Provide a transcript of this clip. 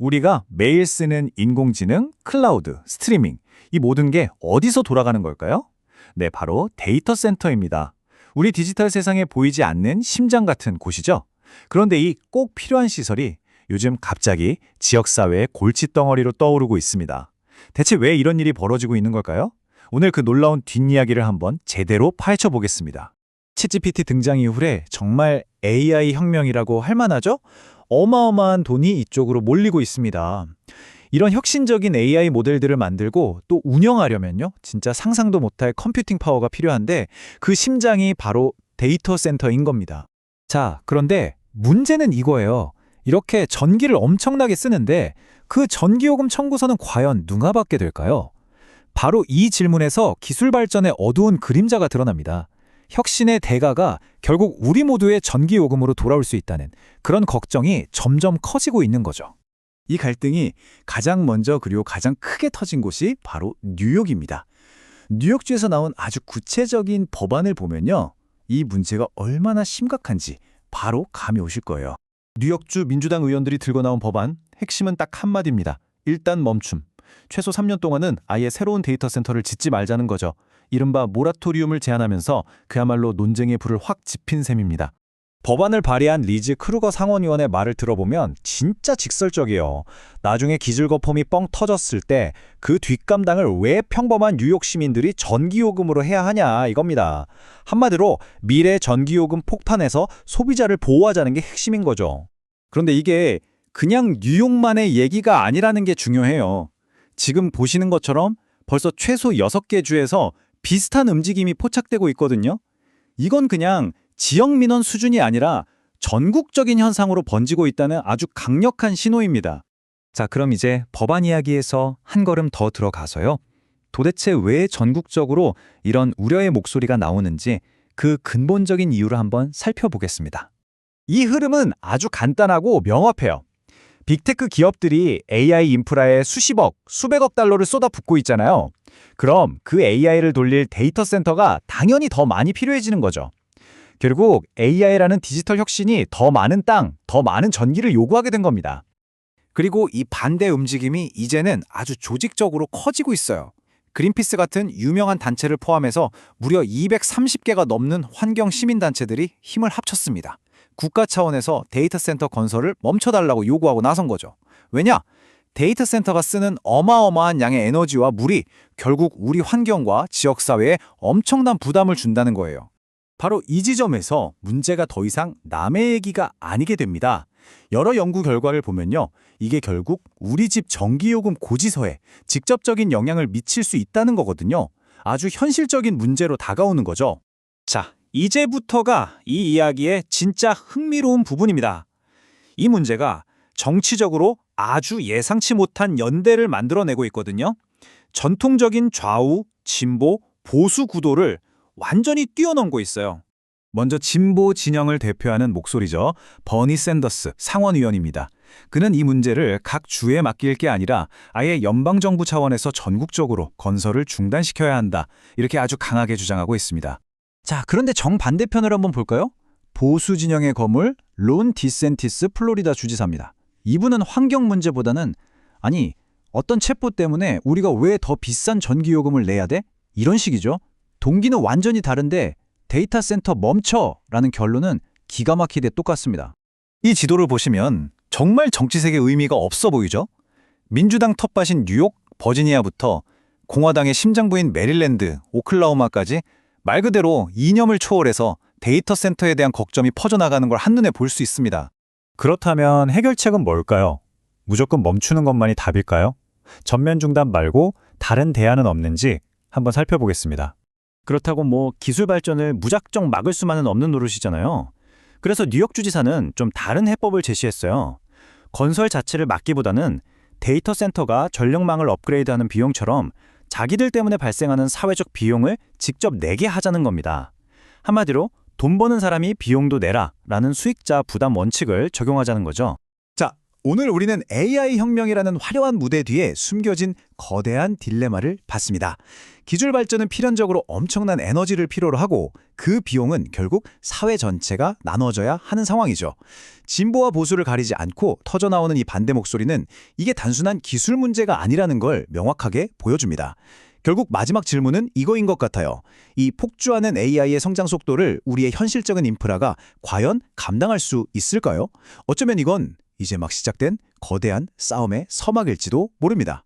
우리가 매일 쓰는 인공지능, 클라우드, 스트리밍, 이 모든 게 어디서 돌아가는 걸까요? 네, 바로 데이터 센터입니다. 우리 디지털 세상에 보이지 않는 심장 같은 곳이죠. 그런데 이 꼭 필요한 시설이 요즘 갑자기 지역사회의 골칫덩어리로 떠오르고 있습니다. 대체 왜 이런 일이 벌어지고 있는 걸까요? 오늘 그 놀라운 뒷이야기를 한번 제대로 파헤쳐 보겠습니다. 챗GPT 등장 이후에 정말 AI 혁명이라고 할 만하죠? 어마어마한 돈이 이쪽으로 몰리고 있습니다. 이런 혁신적인 AI 모델들을 만들고 또 운영하려면요, 진짜 상상도 못할 컴퓨팅 파워가 필요한데 그 심장이 바로 데이터 센터인 겁니다. 자, 그런데 문제는 이거예요. 이렇게 전기를 엄청나게 쓰는데 그 전기요금 청구서는 과연 누가 받게 될까요? 바로 이 질문에서 기술 발전의 어두운 그림자가 드러납니다. 혁신의 대가가 결국 우리 모두의 전기요금으로 돌아올 수 있다는 그런 걱정이 점점 커지고 있는 거죠. 이 갈등이 가장 먼저 그리고 가장 크게 터진 곳이 바로 뉴욕입니다. 뉴욕주에서 나온 아주 구체적인 법안을 보면요, 이 문제가 얼마나 심각한지 바로 감이 오실 거예요. 뉴욕주 민주당 의원들이 들고 나온 법안, 핵심은 딱 한마디입니다. 일단 멈춤. 최소 3년 동안은 아예 새로운 데이터 센터를 짓지 말자는 거죠. 이른바 모라토리움을 제안하면서 그야말로 논쟁의 불을 확 지핀 셈입니다. 법안을 발의한 리즈 크루거 상원의원의 말을 들어보면 진짜 직설적이에요. 나중에 기술 거품이 뻥 터졌을 때 그 뒷감당을 왜 평범한 뉴욕 시민들이 전기요금으로 해야 하냐 이겁니다. 한마디로 미래 전기요금 폭탄에서 소비자를 보호하자는 게 핵심인 거죠. 그런데 이게 그냥 뉴욕만의 얘기가 아니라는 게 중요해요. 지금 보시는 것처럼 벌써 최소 6개 주에서 비슷한 움직임이 포착되고 있거든요. 이건 그냥 지역 민원 수준이 아니라 전국적인 현상으로 번지고 있다는 아주 강력한 신호입니다. 자, 그럼 이제 법안 이야기에서 한 걸음 더 들어가서요. 도대체 왜 전국적으로 이런 우려의 목소리가 나오는지 그 근본적인 이유를 한번 살펴보겠습니다. 이 흐름은 아주 간단하고 명확해요. 빅테크 기업들이 AI 인프라에 수십억, 수백억 달러를 쏟아붓고 있잖아요. 그럼 그 AI를 돌릴 데이터 센터가 당연히 더 많이 필요해지는 거죠. 결국 AI라는 디지털 혁신이 더 많은 땅, 더 많은 전기를 요구하게 된 겁니다. 그리고 이 반대 움직임이 이제는 아주 조직적으로 커지고 있어요. 그린피스 같은 유명한 단체를 포함해서 무려 230개가 넘는 환경 시민단체들이 힘을 합쳤습니다. 국가 차원에서 데이터 센터 건설을 멈춰달라고 요구하고 나선 거죠. 왜냐? 데이터 센터가 쓰는 어마어마한 양의 에너지와 물이 결국 우리 환경과 지역사회에 엄청난 부담을 준다는 거예요. 바로 이 지점에서 문제가 더 이상 남의 얘기가 아니게 됩니다. 여러 연구 결과를 보면요, 이게 결국 우리 집 전기요금 고지서에 직접적인 영향을 미칠 수 있다는 거거든요. 아주 현실적인 문제로 다가오는 거죠. 자, 이제부터가 이 이야기의 진짜 흥미로운 부분입니다. 이 문제가 정치적으로 아주 예상치 못한 연대를 만들어내고 있거든요. 전통적인 좌우, 진보, 보수 구도를 완전히 뛰어넘고 있어요. 먼저 진보 진영을 대표하는 목소리죠. 버니 샌더스 상원의원입니다. 그는 이 문제를 각 주에 맡길 게 아니라 아예 연방정부 차원에서 전국적으로 건설을 중단시켜야 한다, 이렇게 아주 강하게 주장하고 있습니다. 자, 그런데 정반대편을 한번 볼까요? 보수 진영의 거물 론 디센티스 플로리다 주지사입니다. 이분은 환경 문제보다는 아니, 어떤 첩보 때문에 우리가 왜 더 비싼 전기요금을 내야 돼? 이런 식이죠. 동기는 완전히 다른데 데이터 센터 멈춰라는 결론은 기가 막히게 똑같습니다. 이 지도를 보시면 정말 정치색의 의미가 없어 보이죠? 민주당 텃밭인 뉴욕, 버지니아부터 공화당의 심장부인 메릴랜드, 오클라호마까지 말 그대로 이념을 초월해서 데이터 센터에 대한 걱정이 퍼져나가는 걸 한눈에 볼 수 있습니다. 그렇다면 해결책은 뭘까요? 무조건 멈추는 것만이 답일까요? 전면 중단 말고 다른 대안은 없는지 한번 살펴보겠습니다. 그렇다고 기술 발전을 무작정 막을 수만은 없는 노릇이잖아요. 그래서 뉴욕 주지사는 좀 다른 해법을 제시했어요. 건설 자체를 막기보다는 데이터 센터가 전력망을 업그레이드하는 비용처럼 자기들 때문에 발생하는 사회적 비용을 직접 내게 하자는 겁니다. 한마디로 돈 버는 사람이 비용도 내라 라는 수익자 부담 원칙을 적용하자는 거죠. 자, 오늘 우리는 AI 혁명이라는 화려한 무대 뒤에 숨겨진 거대한 딜레마를 봤습니다. 기술 발전은 필연적으로 엄청난 에너지를 필요로 하고 그 비용은 결국 사회 전체가 나눠져야 하는 상황이죠. 진보와 보수를 가리지 않고 터져나오는 이 반대 목소리는 이게 단순한 기술 문제가 아니라는 걸 명확하게 보여줍니다. 결국 마지막 질문은 이거인 것 같아요. 이 폭주하는 AI의 성장 속도를 우리의 현실적인 인프라가 과연 감당할 수 있을까요? 어쩌면 이건 이제 막 시작된 거대한 싸움의 서막일지도 모릅니다.